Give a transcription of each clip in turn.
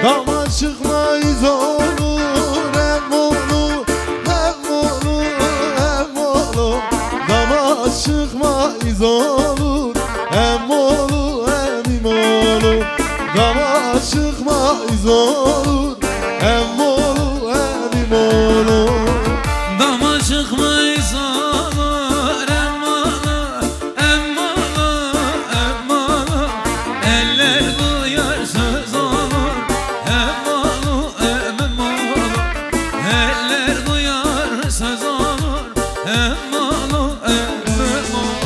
Dama çıkmayız olur hem olur hem olur hem olur. Dama çıkmayız olur hem olur hem olur. Dama çıkmayız olur hem olur hem olur. Dama çıkmayız olur hem olur hem olur hem olur. Eller duyar söz olur hem olur hem olur. Eller duyar söz olur hem olur hem olur.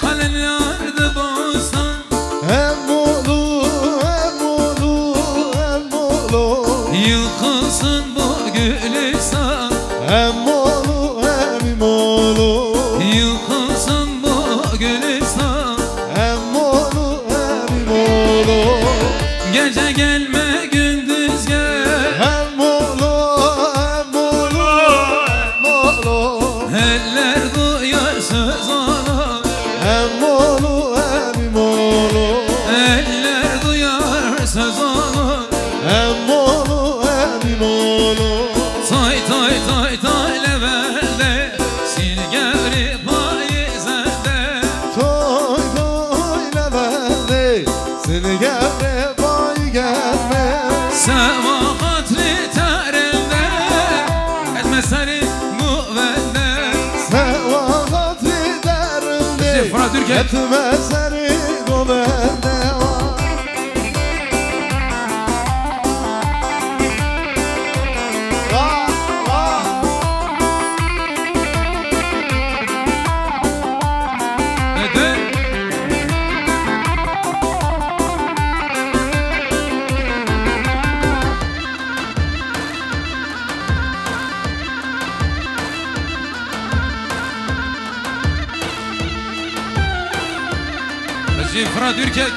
Kalem yardı bozsan Hem olur hem olur hem olur. yıkılsın bu gülistan. Hem olur hem olur. Yıkılsın bu gülistan. Hem olur hem olur. Gece gelme gündüz gel. Hem olur hem olur hem olur. Eller duyar söz olur. Hem olur hem olur. Eller duyar söz olur. Hem olur hem olur. Toy toy toy toy levelde sil gevri payizende. Toy toy levende seni gevre bay gelme. Seva hatri terinde etme seni güvende. Sevahatli derinde Fırat Türker. etme seni gövende. Vah vah. Neden? Fırat Türker.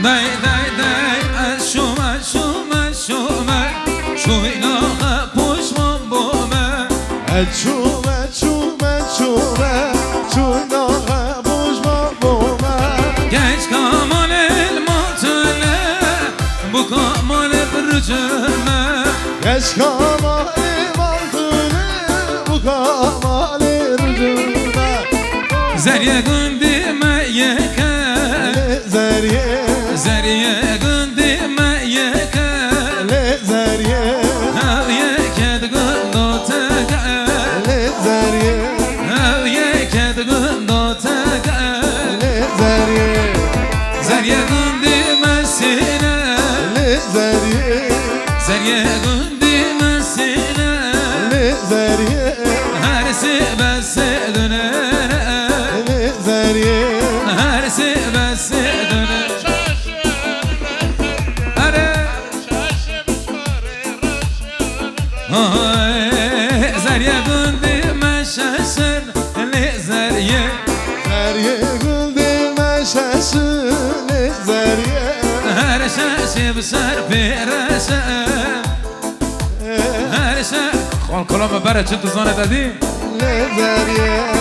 Day day day aşum aşum aşum şu ilaha puşman bu me. Eçume çume çume çuynağa bujma bome. Geç kamal el matele bu kamal rücüme. Geç kamali mantını bu kamali rücüme. Zeriye gündime yeke. Zeriye Zeriye gündime yeke. Zeriye Hav yeke de gündo teke. Zeriye Hav yeke de gündo teke. Zeriye Zeriye gündime sine. Zeriye Zeriye gündime sine. Zeriye Hersi besse döner. Zeriye Hersi besse döner. Hare. Zeriye gündime şaşır. Zeriye. Zeriye güldürme şaşını Zeriye Her şaşı bişer piraşa. Her şaşı. Kol kolama bere çıktı zannı dedi. Zeriye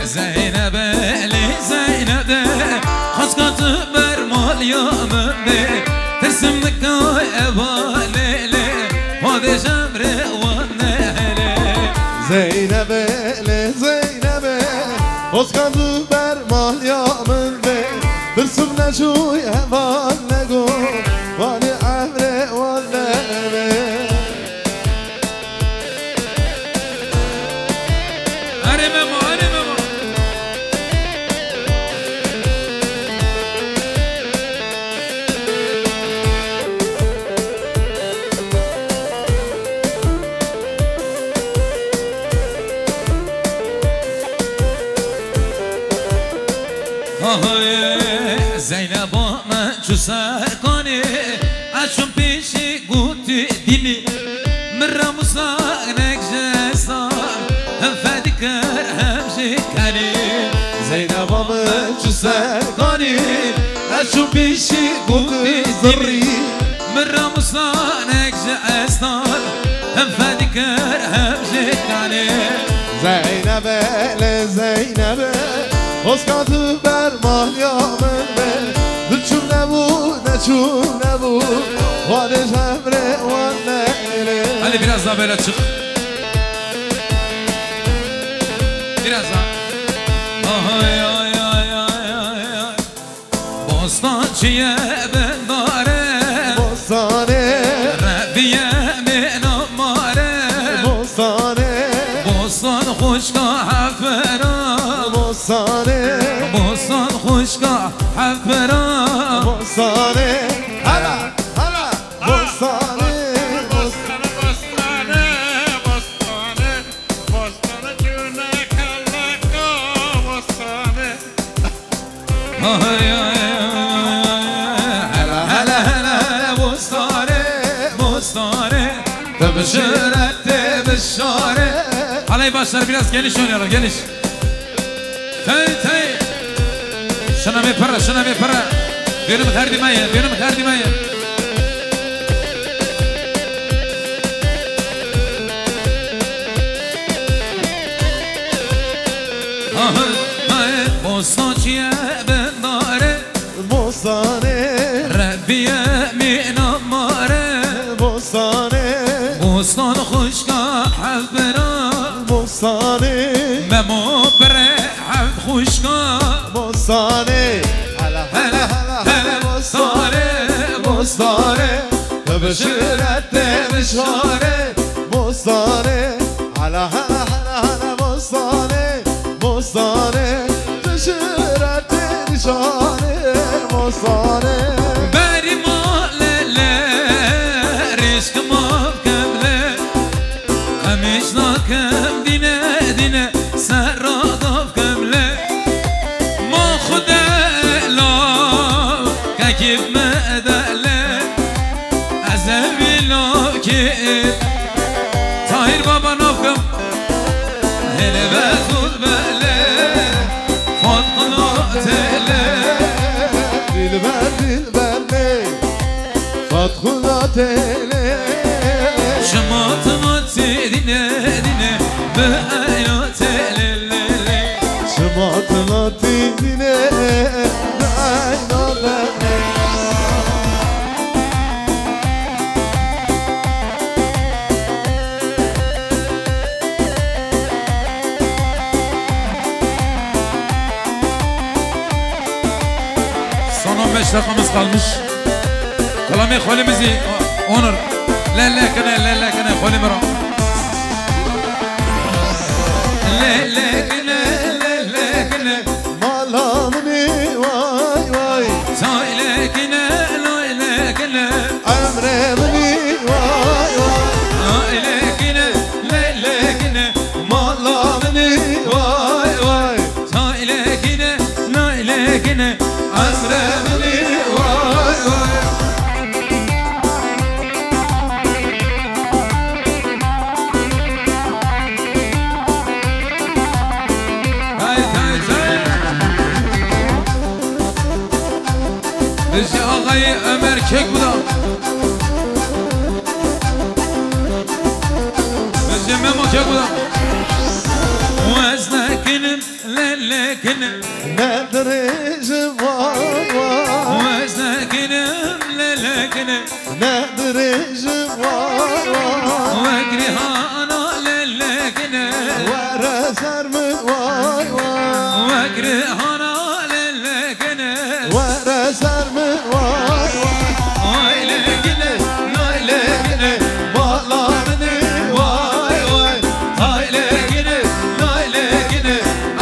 Zeynep'li Zeynep'de kaç katı bermal yanımde. Tersimlik koy evalele padişam revanele. Zeynep'e Zeynep'e Oskandı bermal yağmur be Dırsım ne şu evan ne go Vani emre vane be Zeynep ama şu serkani Açım peşi guti dini Mırra musanek jesar Hem fedikar hem şekari Zeynep amın şu serkani Açım peşi guti dini Mırra musanek jesar Hem fedikar hem şekari Zeynep'e le Zeynep'e Oskatı bermal yamın be Dülçüm ne bu ne çum ne bu Vade cemre vanne ele Hadi biraz daha böyle çık Biraz daha Ay ay ay ay ay ay Bostancıya ben dare Bostane Rabbiye min amare Bostane Bostan hoşka hafera Bostane Bostan hoşka hafera Bostane Hala hala Bostane Bostane, bostane, bostane, bostane, cüne kallaka, bostane. Ay ay ay Hala hala hala Bostane Bostane Tebşiret tebşare Halay başlar biraz geniş oynayalım geniş Tey tey Şuna bir para şuna bir para Benim kardimaya benim kardimaya Bostancıya ben dare Bostane Rabbiye min amare Bostane Bostan hoşka havbera Bostane Memo bere havd hoşka Bostane Hala hala hala hala Bostane Bostane Tebşiret tebşare Bostane Hala hala hala hala Bostane Bostane Tebşiret tebşare Bostane Beri malele Rişkım av kemle Kamışla kem dine dine Serradav kemle Ma khudela Kakif medele Azevila ki Tahir baba nafkım Hele ve zulbele Fatma tele Dilber dilber ne Fathuda tele Şımatımı dine dine Böyle telelele Şımatına dinine Ayna berne Son 15 dakikamız kalmış Kalami kolimizi onur Lellekine kolimiro Lellekine Malamni vay vay Taylekine laylekine Emremni vay vay Laylekine lellekine Malamni vay vay Taylekine laylekine Emremni vay vay Bizi ağayı Ömer Kekbudak Bizi Memo Kekbudak Veznekinim lellekinim Nediricim vay vay Veznekinim lellekinim Nediricim vay vay Vegrihana lellekinim Vere sermi vay vay Vegrihana lellekinim Vere sermi vay vay Aylekine laylekine Malamni vay vay Aylekine laylekine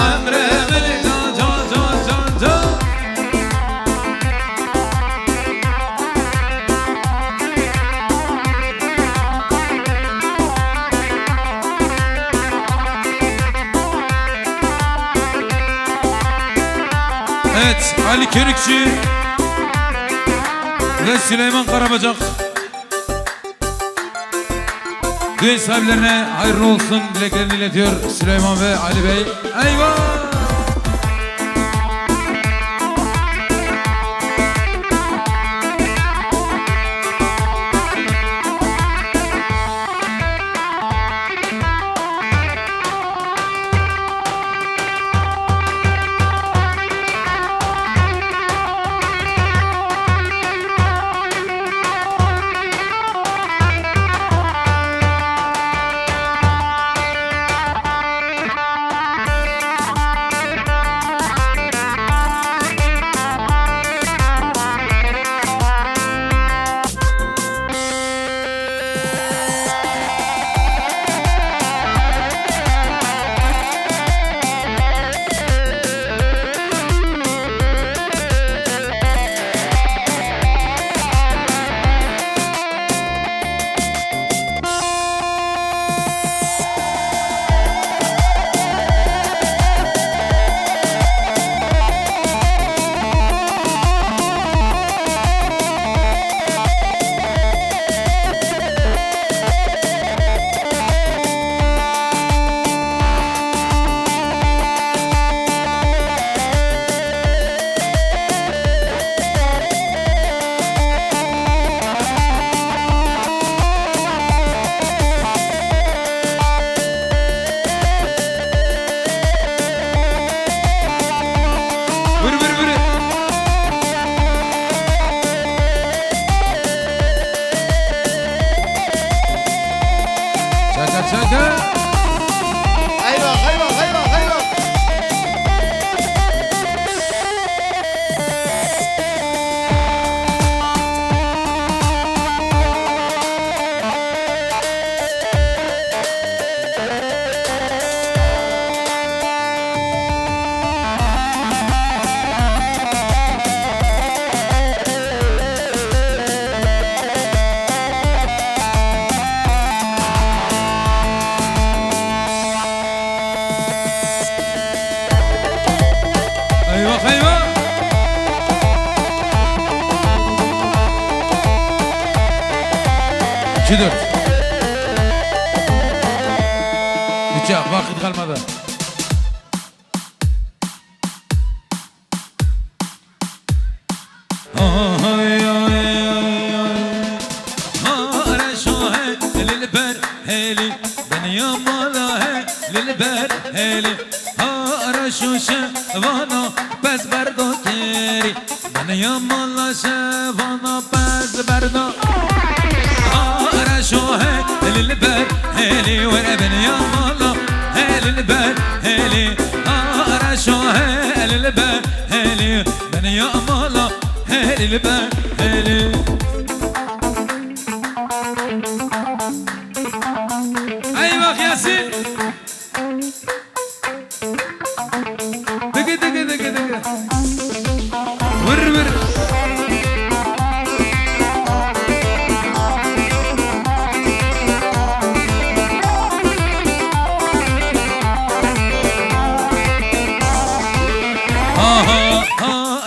Emremini can Evet, Ali Körükçü ve Süleyman Karabacak. Düğün sahiplerine hayırlı olsun dileklerini iletiyor Süleyman ve Ali Bey. Eyvah! Eyvah eyvah eyvah eyvah. Eyvah eyvah! İki dört. Üç yap, vakit kalmadı. Şevana pes berdo keri ben yamala şevana pes berdo ara şu helil ber heli ve ben yamala helil ber heli ara şu helil ber heli ben yamala helil ber heli eyvah Yasin vır vır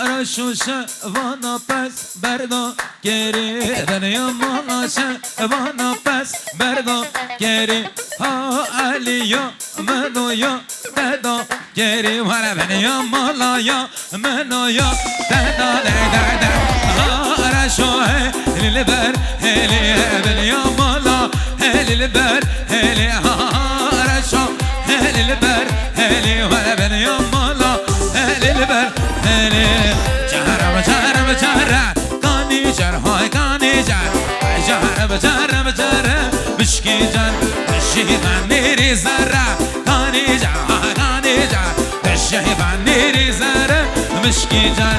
ara şu şevana pes berdo geri ben yamala şevana pes berdo geri ha aliyo medoyo dedo geri var ben yamala ya menoyo dedo de ara şu helil ber heli ben yamala helil ber heli ara şu helil ber heli var ben yamala helil ber heli çara çara çara kani çar hay kani çar çara çara çara bişki can şivan neri zara kani çar kani çar şivan neri zara bişki can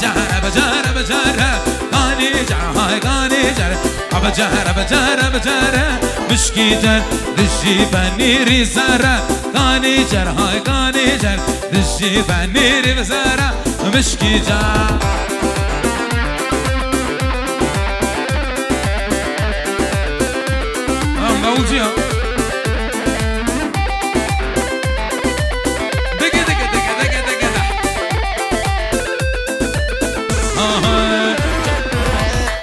çara çara çara kani çar hay kani çar çara çara çara bişki can şivan neri zara kani çar hay kani çar şivan neri zara bişki can davulcu ya. Dege dege dege dege dege.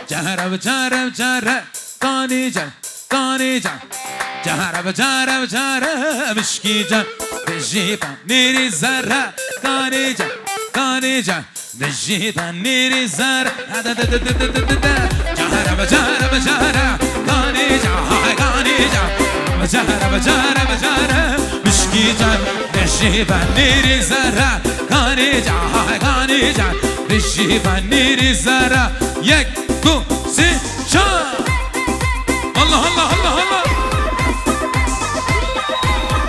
Jahara jara jara kanijan kanijan Jahara jara jara mishkijan Bejiba niri zara kanijan kanijan Bejiba niri zara Jahara jara jara kanijan kanijan Jahara jara jara mishkijan Bejiba niri zara kanijan kanijan Bejiba niri zara yek tu si şan Allah Allah Allah Allah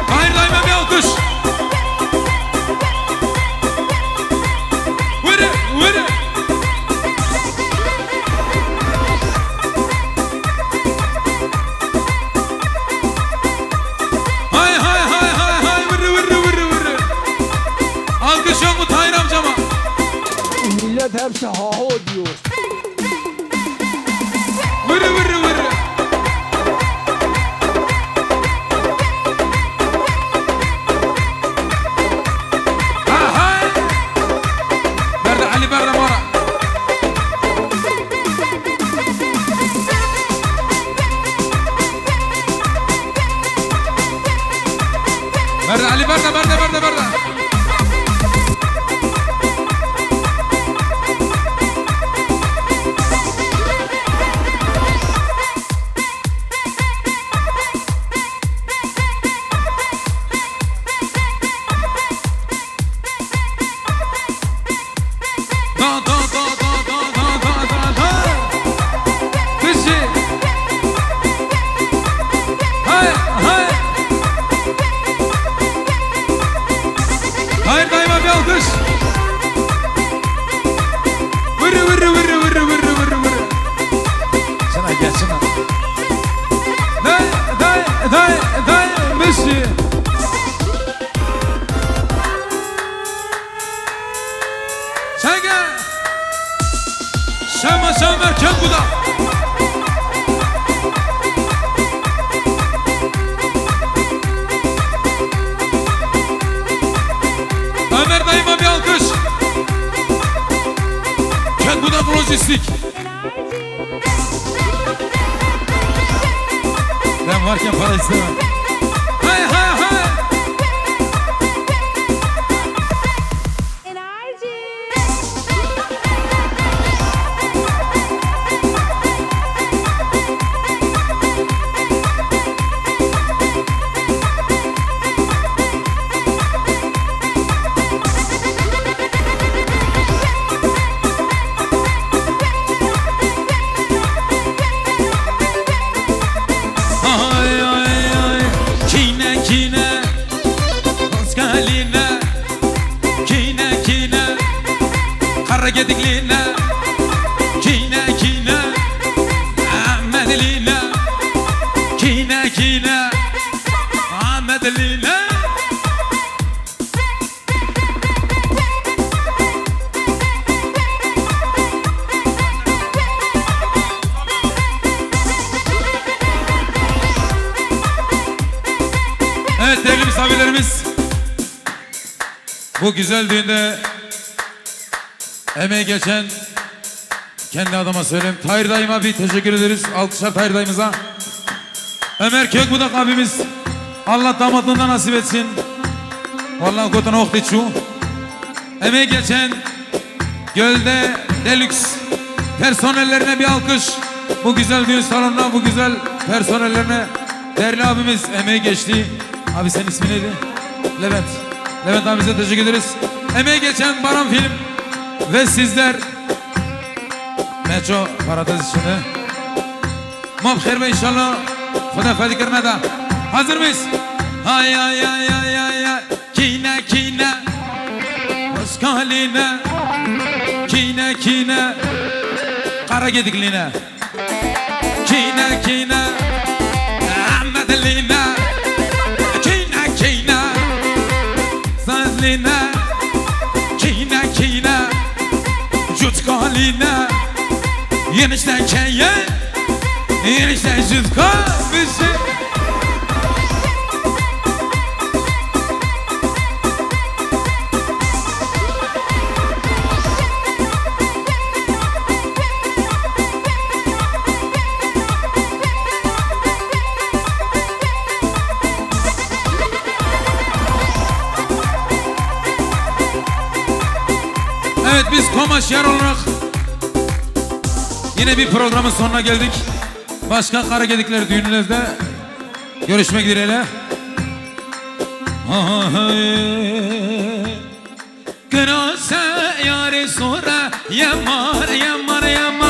Hayır daima bir alkış Vırı vırı Hay hay hay hay hay vırı vırı vırı vırı Alkış yok mu Tahir amcama Millet hepsi ha ha diyor. Vırı vırı vırı Aha Berda Ali Berda Mora Berda Ali Berda Berda Berda Berda Hayır daima bir alkış. Vırı vırı vırı vırı vırı vırı vırı. Sana gel sana. Day Messi. Sen gel. Şama şamer Kenguda. Ömer dayıma bir alkış. Kenguda Lojistik. Ben varken para istemem. Hay hay hay. Gedikline kine kine Ahmedline kine kine Ahmedline Evet değerli misafirlerimiz bu güzel düğünde emeği geçen kendi adıma söyleyeyim Tahir dayıma bir teşekkür ederiz. Alkışlar Tahir dayımıza. Ömer Kökbudak abimiz Allah damadlığından nasip etsin. Vallahi kotuna oktiçu. Emeği geçen Gölde Deluxe personellerine bir alkış. Bu güzel düğün salonuna, bu güzel personellerine değerli abimiz emeği geçti. Abi senin ismin neydi? Levent. Levent abimize teşekkür ederiz. Emeği geçen Baran Film ve sizler Metro Paradis içinde Mabher ve inşallah Huda Fadikarına da hazır mıyız? Hay hay hay hay hay hay Kine kine Muskaline Kine kine Kara gedikline Kine kine Ahmedline Kine kine Sazline Kine kine Jutkaline Yenişten keye Yenişten jutka bizi Maşyar olarak yine bir programın sonuna geldik. Başka Karagedikler düğünlerde görüşmek dileğiyle. Kırasa yâri sonra yamar yamar yamar